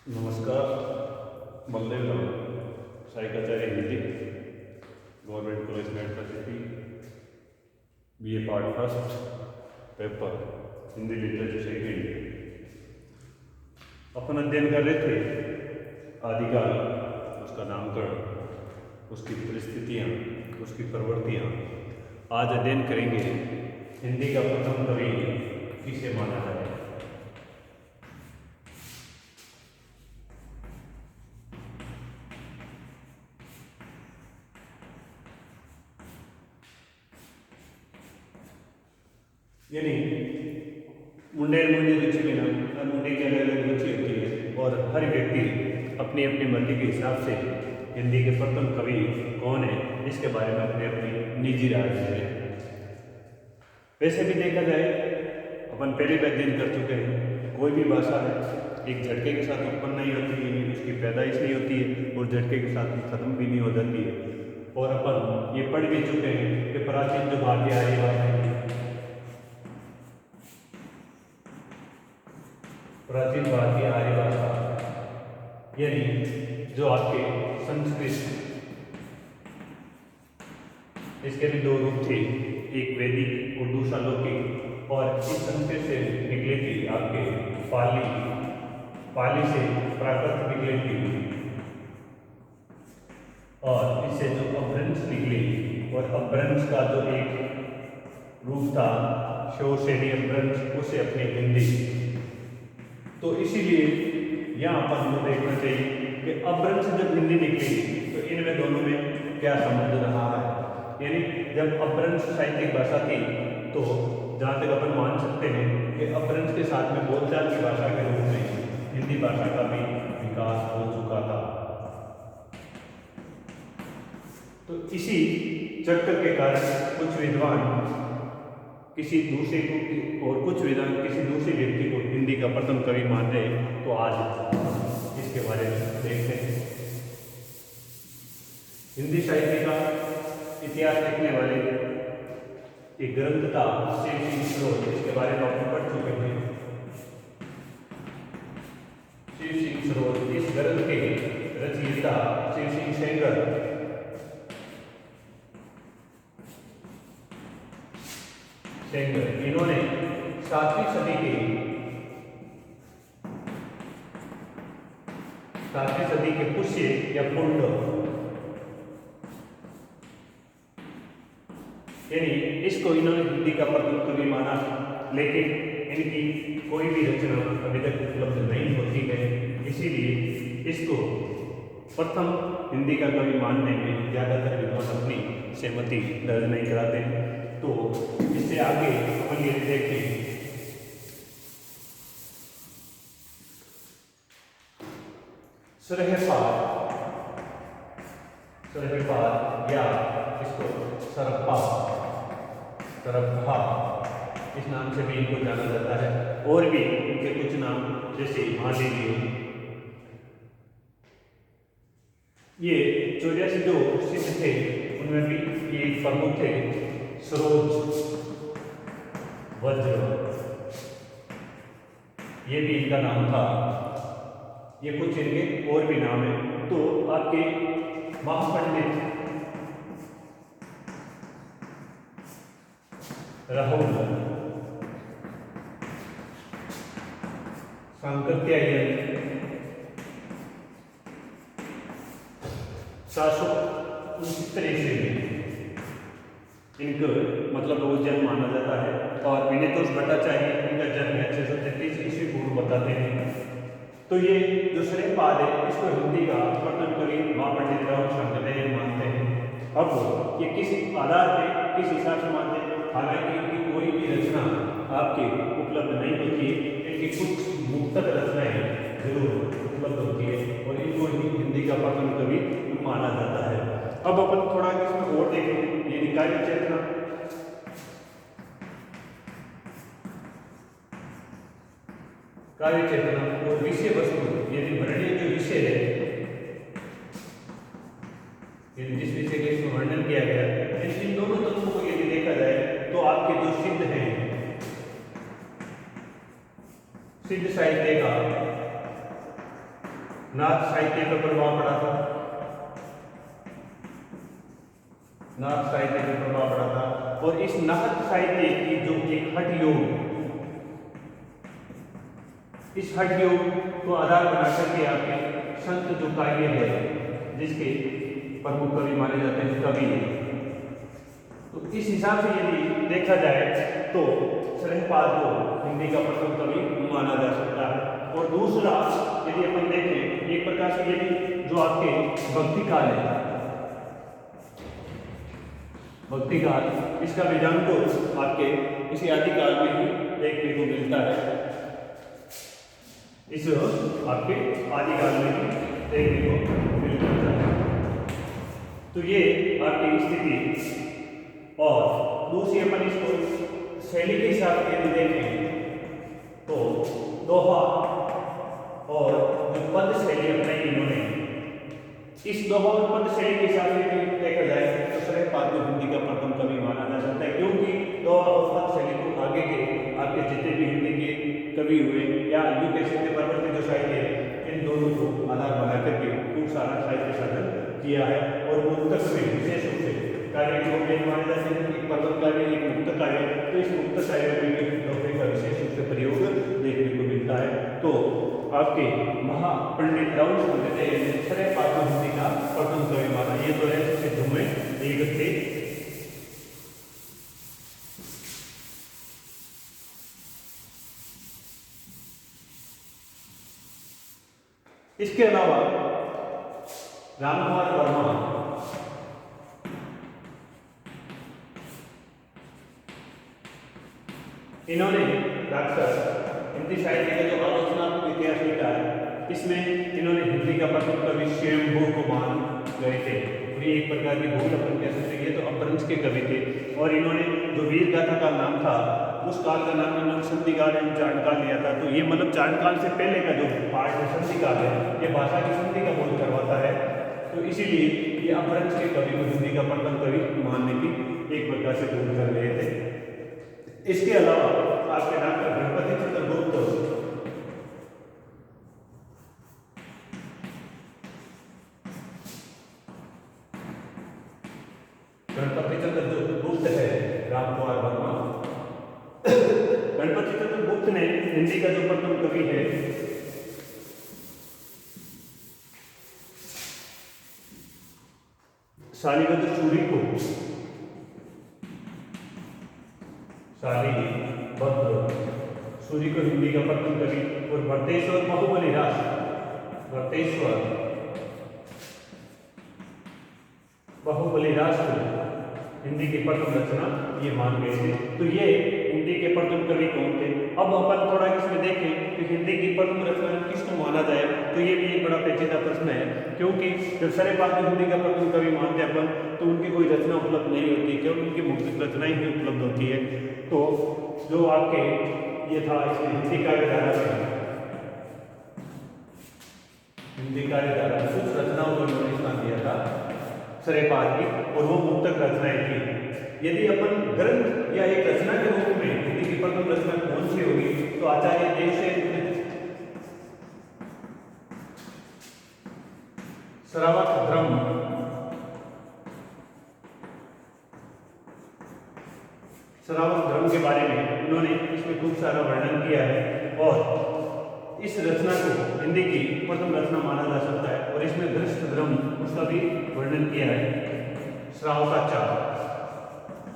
नमस्कार। बलदेव राव, सहायकाचार्य Hindi, government college Merta city, BA part first, paper Hindi literature second. अपन अध्ययन कर रहे थे आदिकाल, उसका नामकरण, उसकी परिस्थितियाँ, उसकी प्रवृत्तियाँ। आज अध्ययन करेंगे हिंदी का प्रथम कवि किसे माना जाए। यानी मुंडेर मुंडे रुचि के नाम, मुंडे की अलग अलग रुचि होती है और हर व्यक्ति अपनी अपनी मर्जी के हिसाब से हिंदी के प्रथम कवि कौन है इसके बारे में अपनी अपनी निजी राय दे रहे हैं। वैसे भी देखा जाए, अपन पहले भी अध्ययन कर चुके हैं, कोई भी भाषा है एक झटके के साथ उत्पन्न नहीं होती है, उसकी पैदाइश नहीं होती है और झटके के साथ खत्म भी नहीं हो जाती है। और अपन ये पढ़ भी चुके हैं कि प्राचीन जो भारतीय आर्य भाषा है, प्राचीन भारतीय आर्य भाषा यानी जो आपके संस्कृत, इसके भी दो रूप थे, एक वैदिक और दूसरा लौकिक। और इस संस्कृत से निकले थी आपके पाली, पाली से प्राकृत निकले थी और इससे जो अपभ्रंश निकले, और अपभ्रंश का जो एक रूप था शोषणी अपभ्रंश, उसे अपनी हिंदी। तो इसीलिए यहाँ अपन को देखना चाहिए कि अपभ्रंश जब हिंदी निकली तो इनमें दोनों में क्या संबंध रहा है। यानी जब अपभ्रंश साहित्यिक भाषा थी तो जहाँ तक अपन मान सकते हैं कि अपभ्रंश के साथ में बोलचाल की भाषा के रूप में हिंदी भाषा का भी विकास हो चुका था। तो इसी चक्कर के कारण कुछ विद्वान किसी दूसरे को और कुछ विद्वान किसी दूसरे व्यक्ति को हिंदी का प्रथम कवि मान रहे। तो आज इसके बारे में देखते हैं। हिंदी साहित्य का इतिहास लिखने वाले एक ग्रंथ था शिव सिंह सरोज, इसके बारे में आप पढ़ चुके हैं। शिव सिंह सरोज, इस ग्रंथ के रचयिता शिव सिंह सेंगर इन्होंने 7वीं सदी के पुष्य या पुंड, यानी इसको इन्होंने हिंदी का प्रथम कवि माना। लेकिन इनकी कोई भी रचना अभी तक उपलब्ध नहीं होती है, इसीलिए इसको प्रथम हिंदी का कवि मानने में ज्यादातर विद्वान अपनी सहमति दर्ज नहीं कराते हैं। तो इससे आगे अपन ये देखें, सरहपाद या इसको सरप्पा, इस नाम से भी इनको जाना जाता है। और भी इनके कुछ नाम, जैसे मान लीजिए ये 84 जो सिद्ध थे उनमें भी ये प्रमुख थे, सरोज, वज्र, ये भी इनका नाम था। ये कुछ इनके और भी नाम है। तो आपके महापंडित राहुल, सांकृत्यायन, 769 ईस्वी में इनको मतलब वो जन्म माना जाता है। और विनीतोष भट्टाचार्य इनका जन्म 633 ईस्वी पूर्व बताते हैं। तो ये जो सरहपाद है इसको हिंदी का प्रथम कवि महापंडित राहुल सांकृत्यायन मानते हैं। अब ये किस आधार पे, किस हिसाब से मानते हैं, हालांकि इनकी कोई भी रचना आपके उपलब्ध नहीं होती है, इनकी कुछ मुक्तक रचनाएं जरूर उपलब्ध होती है और इनको हिंदी का प्रथम कवि माना जाता है। अब अपन थोड़ा इसमें और देखें, ये कार्य चेतना, कार्य चेतना और विषय वस्तु, यदि वर्णनीय जो विषय है, यदि जिस विषय के इसमें वर्णन किया गया है, इन दोनों तत्वों को यदि देखा जाए तो आपके जो सिद्ध हैं, सिद्ध साहित्य का नाथ साहित्य पर प्रभाव पड़ा था, नाथ साहित्य पर प्रभाव पड़ा था। और इस नाथ साहित्य की जो एक हठ योग, इस हठ योग को आधार बना करके आपके संत जो काव्य है, जिसके प्रमुख कवि माने जाते हैं कवि है, तो इस हिसाब से यदि देखा जाए तो शरण्यपाद को हिंदी का प्रथम कवि माना जा सकता है। और दूसरा यदि अपन देखें, एक प्रकार से यदि जो आपके भक्ति काल है, भक्ति काल, इसका विधान को आपके इसी आदिकाल में ही देखने को मिलता है, इस आपके आदिकाल में ही देखने को मिलता है। तो ये आपकी स्थिति। और दूसरी अपन इसको शैली के हिसाब से यदि देखें तो दोहा और जो पद शैली अपनाई इन्होंने, इस दोहा और पद शैली के हिसाब से देखा जाए तो शरण्यपाद को हिंदी का प्रथम कवि माना जा सकता है, क्योंकि दोहा और पद शैली को आगे के आपके जितने भी हिंदी के कवि हुए या यूं कह सकते परवर्ती जो साहित्य है, इन दोनों को आधार बना करके खूब सारा साहित्य साधन किया है। और मुक्तक में विशेष रूप से कार्य को माने जाते हैं, एक प्रथम कार्य एक मुक्तक कार्य, तो इस मुक्तक कार्य में भी दोहे का विशेष रूप से प्रयोग देखने को मिलता है। तो आपके महापंडित राव ने शरण्यपाद को हिंदी का प्रथम कवि माना, ये तो है सिद्धों में एक थे। इसके अलावा रामकुमार वर्मा, इन्होंने डाक्टर हिंदी साहित्य का जो आलोचनात्मक इतिहास लिखा है, इसमें इन्होंने हिंदी का प्रथम कवि स्वयंभू को मान गए थे। ये एक प्रकार की भूल अपन कह सकते हैं, तो अपभ्रंश के कवि थे। और इन्होंने जो वीर गाथा का नाम था, उस काल का नाम इन्होंने संधिकाल एवं चांडकाल लिया था। तो ये मतलब चांडकाल से पहले का जो पार्ट है संधिकाल है, ये भाषा की संधि का बोध करवाता है। तो इसीलिए ये अपभ्रंश के कवि को हिंदी का प्रथम कवि मानने की एक प्रकार से भूल कर रहे थे। इसके अलावा आपके नाम का गणपति चंद्रगुप्त, गणपति चंद्रगुप्त है रामकुमार वर्मा। गणपति चंद्रगुप्त ने हिंदी का जो प्रथम कवि है, शालिभद्र सूरी को, शालिभद्र सूरी को हिंदी का प्रथम कवि, और भरतेश्वर बाहुबलिराज, भरतेश्वर बाहुबलिराज को हिंदी की प्रथम रचना ये मान गए थे। तो ये हिंदी के प्रथम कवि कौन थे। अब अपन थोड़ा इसमें देखें कि हिंदी की प्रथम रचना किसको माना जाए, तो ये भी एक बड़ा पेचीदा प्रश्न है, क्योंकि जब शरण्यपाद को हिंदी का प्रथम कवि मानते अपन तो उनकी कोई रचना उपलब्ध नहीं होती, क्योंकि उनकी मुक्तिक रचनाएं ही उपलब्ध होती है। तो जो आपके ये था इसमें हिंदी कार्यधारा में, हिंदी कार्यधारा कुछ रचनाओं को इन्होंने स्थान दिया था शरण्यपाद की, और वो मुक्तक रचनाएं थी। यदि अपन ग्रंथ या एक रचना के रूप में हिंदी की प्रथम रचना कौन सी होगी, तो आचार्य देवसेन श्रावक धर्म, श्रावक धर्म के बारे में इन्होंने इसमें खूब सारा वर्णन किया है, और इस रचना को हिंदी की प्रथम रचना माना जा सकता है। और इसमें धृष्ट धर्म उसका भी वर्णन किया है। श्रावकाचार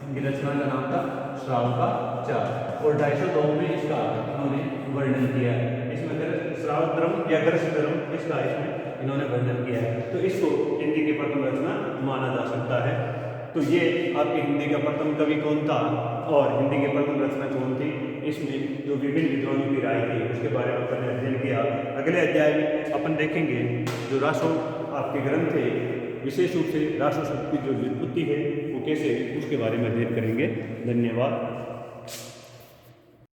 इनकी रचना का नाम था श्रावकाचार, और 250 में इसका इन्होंने वर्णन किया है। इसमें श्रावक धर्म या ग्रस्त धर्म इसका इसमें इन्होंने वर्णन किया है। तो इसको हिंदी की प्रथम रचना माना जा सकता है। तो ये आपके हिंदी का प्रथम कवि कौन था और हिंदी की प्रथम रचना कौन थी, इसमें जो विभिन्न विद्वानों की राय थी उसके बारे में अपन अध्ययन किया। अगले अध्याय में अपन देखेंगे जो रासो आपके ग्रंथ थे, विशेष रूप से रासो शब्द की जो व्युत्पत्ति है वो कैसे, उसके बारे में अध्ययन करेंगे। धन्यवाद।